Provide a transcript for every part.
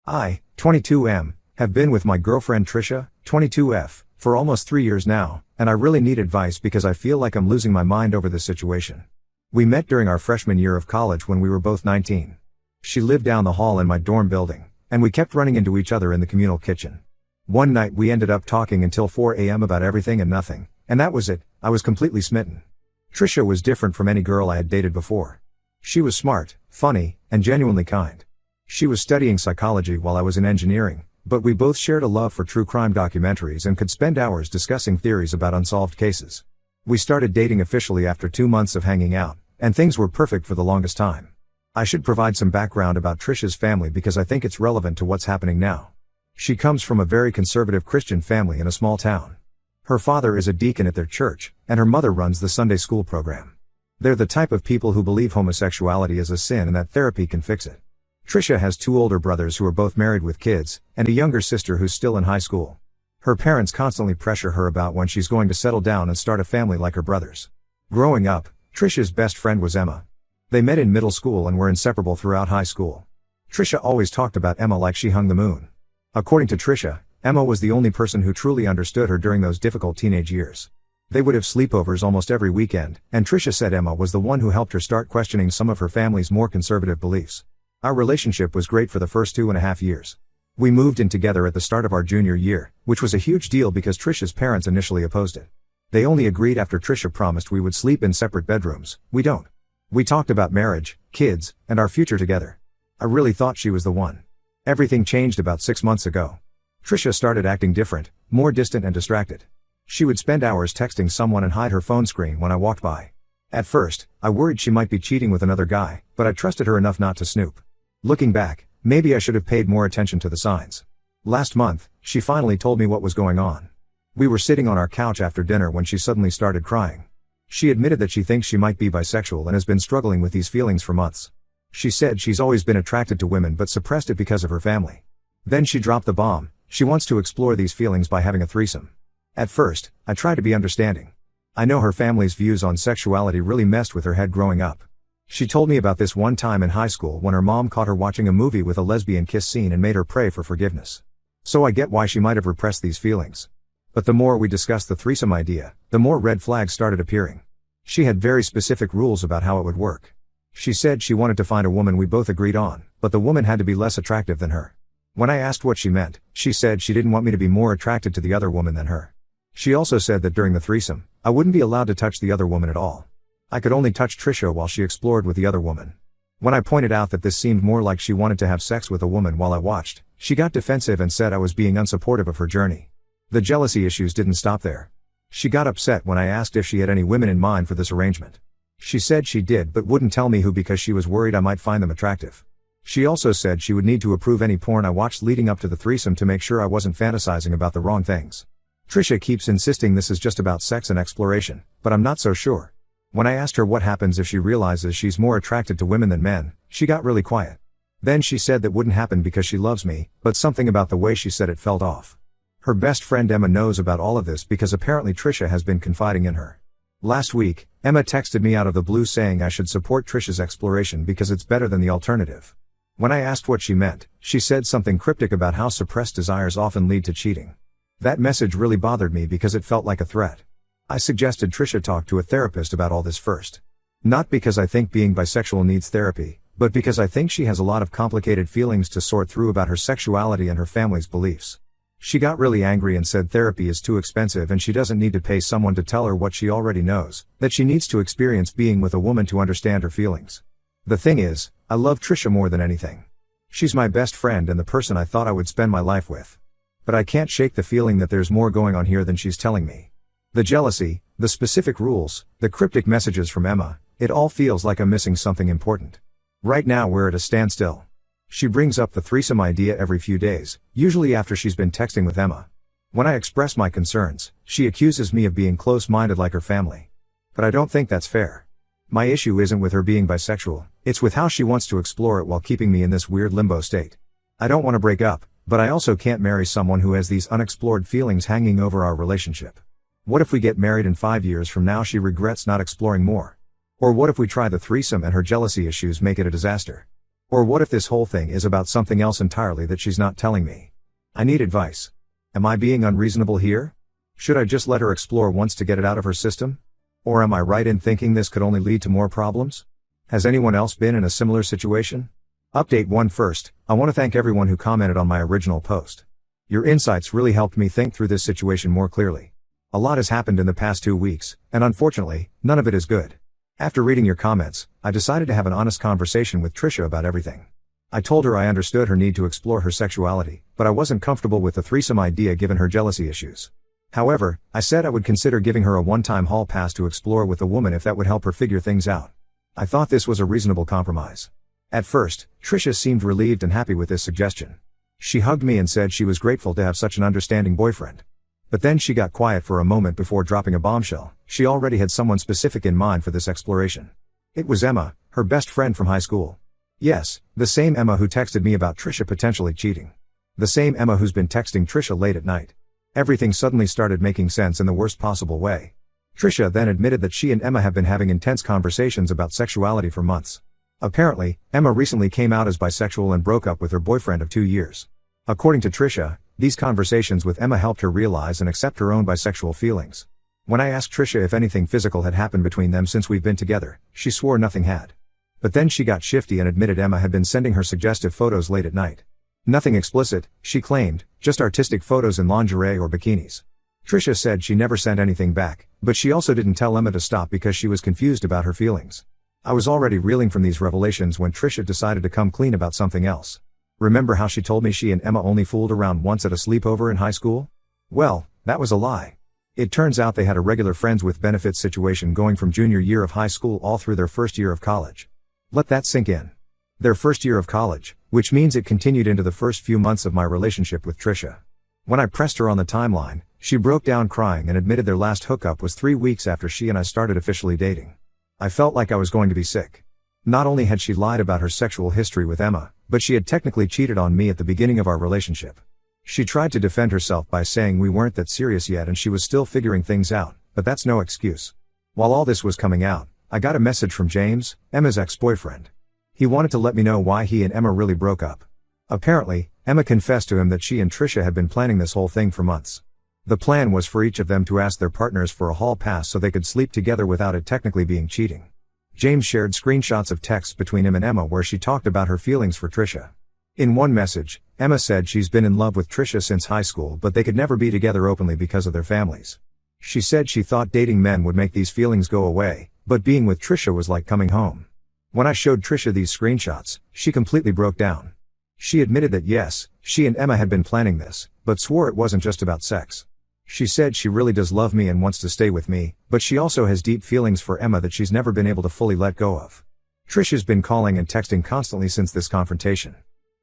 I, 22M, have been with my girlfriend Trisha, 22F, for almost 3 years now, and I really need advice because I feel like I'm losing my mind over this situation. We met during our freshman year of college when we were both 19. She lived down the hall in my dorm building, and we kept running into each other in the communal kitchen. One night we ended up talking until 4 a.m. about everything and nothing, and that was it. I was completely smitten. Trisha was different from any girl I had dated before. She was smart, funny, and genuinely kind. She was studying psychology while I was in engineering, but we both shared a love for true crime documentaries and could spend hours discussing theories about unsolved cases. We started dating officially after 2 months of hanging out, and things were perfect for the longest time. I should provide some background about Trisha's family because I think it's relevant to what's happening now. She comes from a very conservative Christian family in a small town. Her father is a deacon at their church, and her mother runs the Sunday school program. They're the type of people who believe homosexuality is a sin and that therapy can fix it. Trisha has 2 older brothers who are both married with kids, and a younger sister who's still in high school. Her parents constantly pressure her about when she's going to settle down and start a family like her brothers. Growing up, Trisha's best friend was Emma. They met in middle school and were inseparable throughout high school. Trisha always talked about Emma like she hung the moon. According to Trisha, Emma was the only person who truly understood her during those difficult teenage years. They would have sleepovers almost every weekend, and Trisha said Emma was the one who helped her start questioning some of her family's more conservative beliefs. Our relationship was great for the first 2.5 years. We moved in together at the start of our junior year, which was a huge deal because Trisha's parents initially opposed it. They only agreed after Trisha promised we would sleep in separate bedrooms. We don't. We talked about marriage, kids, and our future together. I really thought she was the one. Everything changed about 6 months ago. Trisha started acting different, more distant and distracted. She would spend hours texting someone and hide her phone screen when I walked by. At first, I worried she might be cheating with another guy, but I trusted her enough not to snoop. Looking back, maybe I should have paid more attention to the signs. Last month, she finally told me what was going on. We were sitting on our couch after dinner when she suddenly started crying. She admitted that she thinks she might be bisexual and has been struggling with these feelings for months. She said she's always been attracted to women but suppressed it because of her family. Then she dropped the bomb. She wants to explore these feelings by having a threesome. At first, I tried to be understanding. I know her family's views on sexuality really messed with her head growing up. She told me about this one time in high school when her mom caught her watching a movie with a lesbian kiss scene and made her pray for forgiveness. So I get why she might have repressed these feelings. But the more we discussed the threesome idea, the more red flags started appearing. She had very specific rules about how it would work. She said she wanted to find a woman we both agreed on, but the woman had to be less attractive than her. When I asked what she meant, she said she didn't want me to be more attracted to the other woman than her. She also said that during the threesome, I wouldn't be allowed to touch the other woman at all. I could only touch Trisha while she explored with the other woman. When I pointed out that this seemed more like she wanted to have sex with a woman while I watched, she got defensive and said I was being unsupportive of her journey. The jealousy issues didn't stop there. She got upset when I asked if she had any women in mind for this arrangement. She said she did but wouldn't tell me who because she was worried I might find them attractive. She also said she would need to approve any porn I watched leading up to the threesome to make sure I wasn't fantasizing about the wrong things. Trisha keeps insisting this is just about sex and exploration, but I'm not so sure. When I asked her what happens if she realizes she's more attracted to women than men, she got really quiet. Then she said that wouldn't happen because she loves me, but something about the way she said it felt off. Her best friend Emma knows about all of this because apparently Trisha has been confiding in her. Last week, Emma texted me out of the blue saying I should support Trisha's exploration because it's better than the alternative. When I asked what she meant, she said something cryptic about how suppressed desires often lead to cheating. That message really bothered me because it felt like a threat. I suggested Trisha talk to a therapist about all this first. Not because I think being bisexual needs therapy, but because I think she has a lot of complicated feelings to sort through about her sexuality and her family's beliefs. She got really angry and said therapy is too expensive and she doesn't need to pay someone to tell her what she already knows, that she needs to experience being with a woman to understand her feelings. The thing is, I love Trisha more than anything. She's my best friend and the person I thought I would spend my life with. But I can't shake the feeling that there's more going on here than she's telling me. The jealousy, the specific rules, the cryptic messages from Emma, it all feels like I'm missing something important. Right now we're at a standstill. She brings up the threesome idea every few days, usually after she's been texting with Emma. When I express my concerns, she accuses me of being close-minded like her family. But I don't think that's fair. My issue isn't with her being bisexual, it's with how she wants to explore it while keeping me in this weird limbo state. I don't want to break up, but I also can't marry someone who has these unexplored feelings hanging over our relationship. What if we get married and 5 years from now she regrets not exploring more? Or what if we try the threesome and her jealousy issues make it a disaster? Or what if this whole thing is about something else entirely that she's not telling me? I need advice. Am I being unreasonable here? Should I just let her explore once to get it out of her system? Or am I right in thinking this could only lead to more problems? Has anyone else been in a similar situation? Update 1 first, I want to thank everyone who commented on my original post. Your insights really helped me think through this situation more clearly. A lot has happened in the past 2 weeks, and unfortunately, none of it is good. After reading your comments, I decided to have an honest conversation with Trisha about everything. I told her I understood her need to explore her sexuality, but I wasn't comfortable with the threesome idea given her jealousy issues. However, I said I would consider giving her a one-time hall pass to explore with a woman if that would help her figure things out. I thought this was a reasonable compromise. At first, Trisha seemed relieved and happy with this suggestion. She hugged me and said she was grateful to have such an understanding boyfriend. But then she got quiet for a moment before dropping a bombshell. She already had someone specific in mind for this exploration. It was Emma, her best friend from high school. Yes, the same Emma who texted me about Trisha potentially cheating. The same Emma who's been texting Trisha late at night. Everything suddenly started making sense in the worst possible way. Trisha then admitted that she and Emma have been having intense conversations about sexuality for months. Apparently, Emma recently came out as bisexual and broke up with her boyfriend of 2 years. According to Trisha, these conversations with Emma helped her realize and accept her own bisexual feelings. When I asked Trisha if anything physical had happened between them since we've been together, she swore nothing had. But then she got shifty and admitted Emma had been sending her suggestive photos late at night. Nothing explicit, she claimed, just artistic photos in lingerie or bikinis. Trisha said she never sent anything back, but she also didn't tell Emma to stop because she was confused about her feelings. I was already reeling from these revelations when Trisha decided to come clean about something else. Remember how she told me she and Emma only fooled around once at a sleepover in high school? Well, that was a lie. It turns out they had a regular friends with benefits situation going from junior year of high school all through their first year of college. Let that sink in. Their first year of college, which means it continued into the first few months of my relationship with Trisha. When I pressed her on the timeline, she broke down crying and admitted their last hookup was 3 weeks after she and I started officially dating. I felt like I was going to be sick. Not only had she lied about her sexual history with Emma, but she had technically cheated on me at the beginning of our relationship. She tried to defend herself by saying we weren't that serious yet and she was still figuring things out, but that's no excuse. While all this was coming out, I got a message from James, Emma's ex-boyfriend. He wanted to let me know why he and Emma really broke up. Apparently, Emma confessed to him that she and Trisha had been planning this whole thing for months. The plan was for each of them to ask their partners for a hall pass so they could sleep together without it technically being cheating. James shared screenshots of texts between him and Emma where she talked about her feelings for Trisha. In one message, Emma said she's been in love with Trisha since high school but they could never be together openly because of their families. She said she thought dating men would make these feelings go away, but being with Trisha was like coming home. When I showed Trisha these screenshots, she completely broke down. She admitted that yes, she and Emma had been planning this, but swore it wasn't just about sex. She said she really does love me and wants to stay with me, but she also has deep feelings for Emma that she's never been able to fully let go of. Trisha's been calling and texting constantly since this confrontation.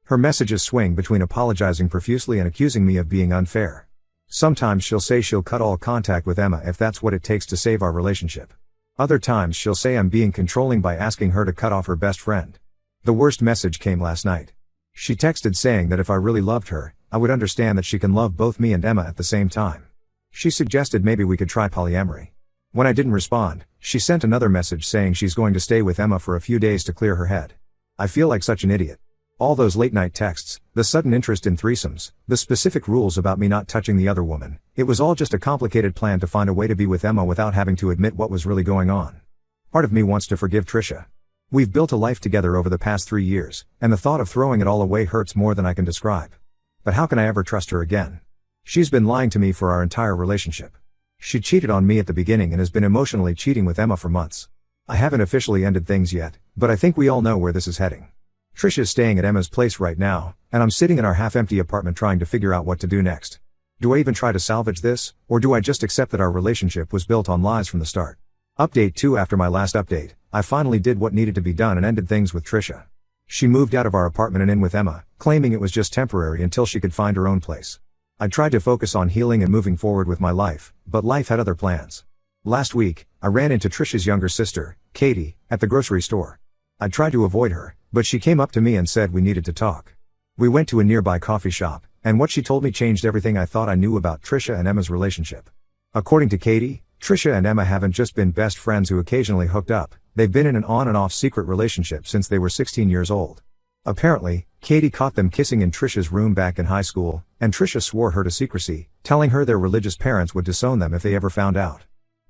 Her messages swing between apologizing profusely and accusing me of being unfair. Sometimes she'll say she'll cut all contact with Emma if that's what it takes to save our relationship. Other times she'll say I'm being controlling by asking her to cut off her best friend. The worst message came last night. She texted saying that if I really loved her, I would understand that she can love both me and Emma at the same time. She suggested maybe we could try polyamory. When I didn't respond, she sent another message saying she's going to stay with Emma for a few days to clear her head. I feel like such an idiot. All those late night texts, the sudden interest in threesomes, the specific rules about me not touching the other woman, it was all just a complicated plan to find a way to be with Emma without having to admit what was really going on. Part of me wants to forgive Trisha. We've built a life together over the past 3 years, and the thought of throwing it all away hurts more than I can describe. But how can I ever trust her again? She's been lying to me for our entire relationship. She cheated on me at the beginning and has been emotionally cheating with Emma for months. I haven't officially ended things yet, but I think we all know where this is heading. Trisha's staying at Emma's place right now, and I'm sitting in our half-empty apartment trying to figure out what to do next. Do I even try to salvage this, or do I just accept that our relationship was built on lies from the start? Update 2. After my last update, I finally did what needed to be done and ended things with Trisha. She moved out of our apartment and in with Emma, claiming it was just temporary until she could find her own place. I tried to focus on healing and moving forward with my life, but life had other plans. Last week, I ran into Trisha's younger sister, Katie, at the grocery store. I tried to avoid her, but she came up to me and said we needed to talk. We went to a nearby coffee shop, and what she told me changed everything I thought I knew about Trisha and Emma's relationship. According to Katie, Trisha and Emma haven't just been best friends who occasionally hooked up, they've been in an on and off secret relationship since they were 16 years old. Apparently, Katie caught them kissing in Trisha's room back in high school, and Trisha swore her to secrecy, telling her their religious parents would disown them if they ever found out.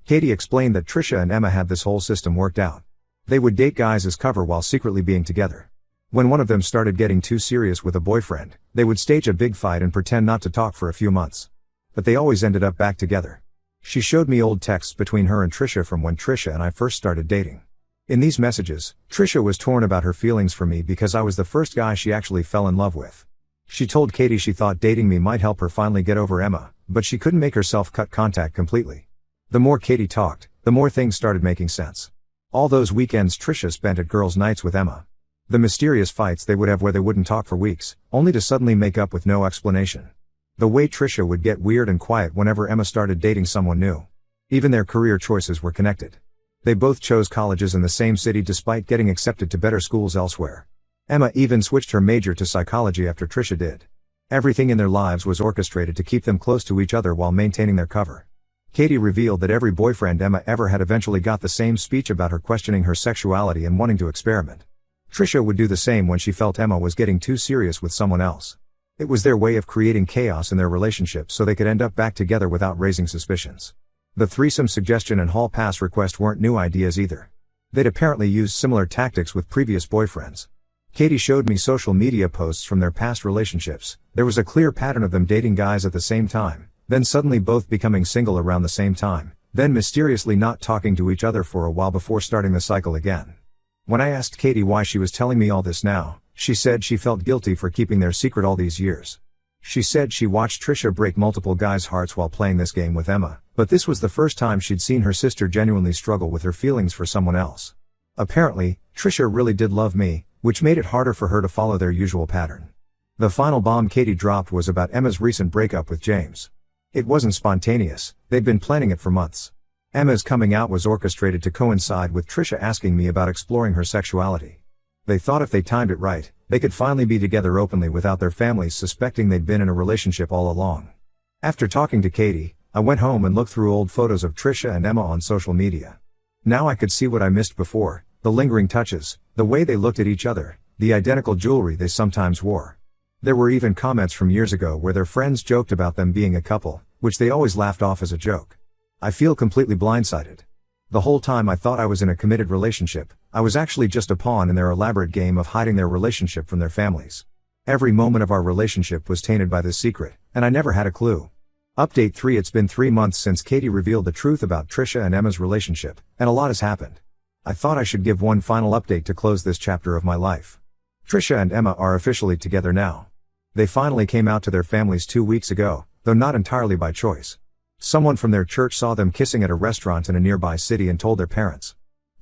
Katie explained that Trisha and Emma had this whole system worked out. They would date guys as cover while secretly being together. When one of them started getting too serious with a boyfriend, they would stage a big fight and pretend not to talk for a few months. But they always ended up back together. She showed me old texts between her and Trisha from when Trisha and I first started dating. In these messages, Trisha was torn about her feelings for me because I was the first guy she actually fell in love with. She told Katie she thought dating me might help her finally get over Emma, but she couldn't make herself cut contact completely. The more Katie talked, the more things started making sense. All those weekends Trisha spent at girls' nights with Emma. The mysterious fights they would have where they wouldn't talk for weeks, only to suddenly make up with no explanation. The way Trisha would get weird and quiet whenever Emma started dating someone new. Even their career choices were connected. They both chose colleges in the same city despite getting accepted to better schools elsewhere. Emma even switched her major to psychology after Trisha did. Everything in their lives was orchestrated to keep them close to each other while maintaining their cover. Katie revealed that every boyfriend Emma ever had eventually got the same speech about her questioning her sexuality and wanting to experiment. Trisha would do the same when she felt Emma was getting too serious with someone else. It was their way of creating chaos in their relationship so they could end up back together without raising suspicions. The threesome suggestion and hall pass request weren't new ideas either. They'd apparently used similar tactics with previous boyfriends. Katie showed me social media posts from their past relationships. There was a clear pattern of them dating guys at the same time, then suddenly both becoming single around the same time, then mysteriously not talking to each other for a while before starting the cycle again. When I asked Katie why she was telling me all this now, she said she felt guilty for keeping their secret all these years. She said she watched Trisha break multiple guys' hearts while playing this game with Emma, but this was the first time she'd seen her sister genuinely struggle with her feelings for someone else. Apparently, Trisha really did love me, which made it harder for her to follow their usual pattern. The final bomb Katie dropped was about Emma's recent breakup with James. It wasn't spontaneous, they'd been planning it for months. Emma's coming out was orchestrated to coincide with Trisha asking me about exploring her sexuality. They thought if they timed it right, they could finally be together openly without their families suspecting they'd been in a relationship all along. After talking to Katie, I went home and looked through old photos of Trisha and Emma on social media. Now I could see what I missed before, the lingering touches, the way they looked at each other, the identical jewelry they sometimes wore. There were even comments from years ago where their friends joked about them being a couple, which they always laughed off as a joke. I feel completely blindsided. The whole time I thought I was in a committed relationship, I was actually just a pawn in their elaborate game of hiding their relationship from their families. Every moment of our relationship was tainted by this secret, and I never had a clue. Update 3: It's been 3 months since Katie revealed the truth about Trisha and Emma's relationship, and a lot has happened. I thought I should give one final update to close this chapter of my life. Trisha and Emma are officially together now. They finally came out to their families 2 weeks ago, though not entirely by choice. Someone from their church saw them kissing at a restaurant in a nearby city and told their parents.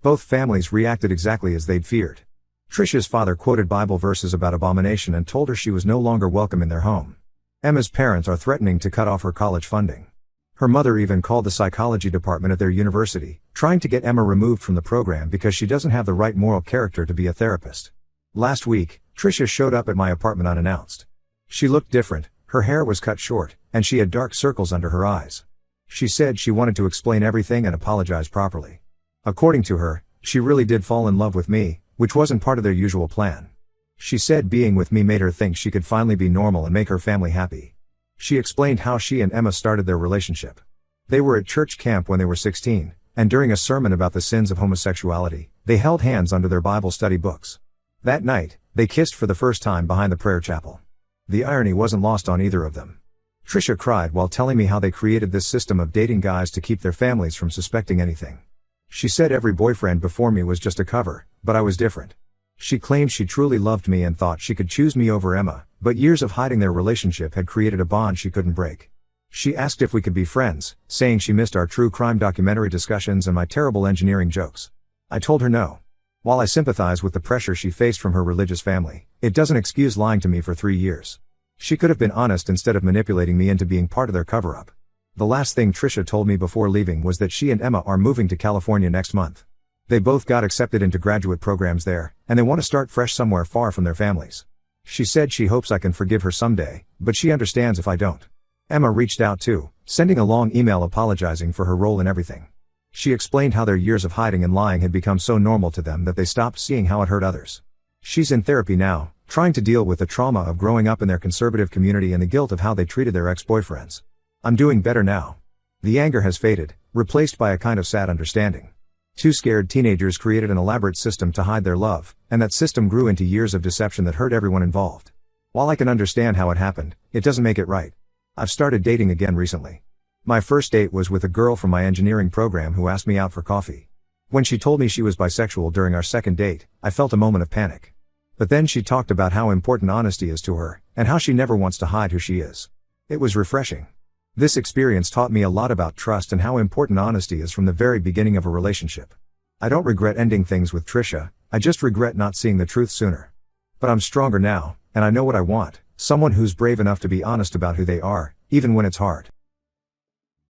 Both families reacted exactly as they'd feared. Trisha's father quoted Bible verses about abomination and told her she was no longer welcome in their home. Emma's parents are threatening to cut off her college funding. Her mother even called the psychology department at their university, trying to get Emma removed from the program because she doesn't have the right moral character to be a therapist. Last week, Trisha showed up at my apartment unannounced. She looked different, her hair was cut short, and she had dark circles under her eyes. She said she wanted to explain everything and apologize properly. According to her, she really did fall in love with me, which wasn't part of their usual plan. She said being with me made her think she could finally be normal and make her family happy. She explained how she and Emma started their relationship. They were at church camp when they were 16, and during a sermon about the sins of homosexuality, they held hands under their Bible study books. That night, they kissed for the first time behind the prayer chapel. The irony wasn't lost on either of them. Trisha cried while telling me how they created this system of dating guys to keep their families from suspecting anything. She said every boyfriend before me was just a cover, but I was different. She claimed she truly loved me and thought she could choose me over Emma, but years of hiding their relationship had created a bond she couldn't break. She asked if we could be friends, saying she missed our true crime documentary discussions and my terrible engineering jokes. I told her no. While I sympathize with the pressure she faced from her religious family, it doesn't excuse lying to me for 3 years. She could have been honest instead of manipulating me into being part of their cover-up. The last thing Trisha told me before leaving was that she and Emma are moving to California next month. They both got accepted into graduate programs there, and they want to start fresh somewhere far from their families. She said she hopes I can forgive her someday, but she understands if I don't. Emma reached out too, sending a long email apologizing for her role in everything. She explained how their years of hiding and lying had become so normal to them that they stopped seeing how it hurt others. She's in therapy now, trying to deal with the trauma of growing up in their conservative community and the guilt of how they treated their ex-boyfriends. I'm doing better now. The anger has faded, replaced by a kind of sad understanding. Two scared teenagers created an elaborate system to hide their love, and that system grew into years of deception that hurt everyone involved. While I can understand how it happened, it doesn't make it right. I've started dating again recently. My first date was with a girl from my engineering program who asked me out for coffee. When she told me she was bisexual during our second date, I felt a moment of panic. But then she talked about how important honesty is to her, and how she never wants to hide who she is. It was refreshing. This experience taught me a lot about trust and how important honesty is from the very beginning of a relationship. I don't regret ending things with Trisha, I just regret not seeing the truth sooner. But I'm stronger now, and I know what I want, someone who's brave enough to be honest about who they are, even when it's hard.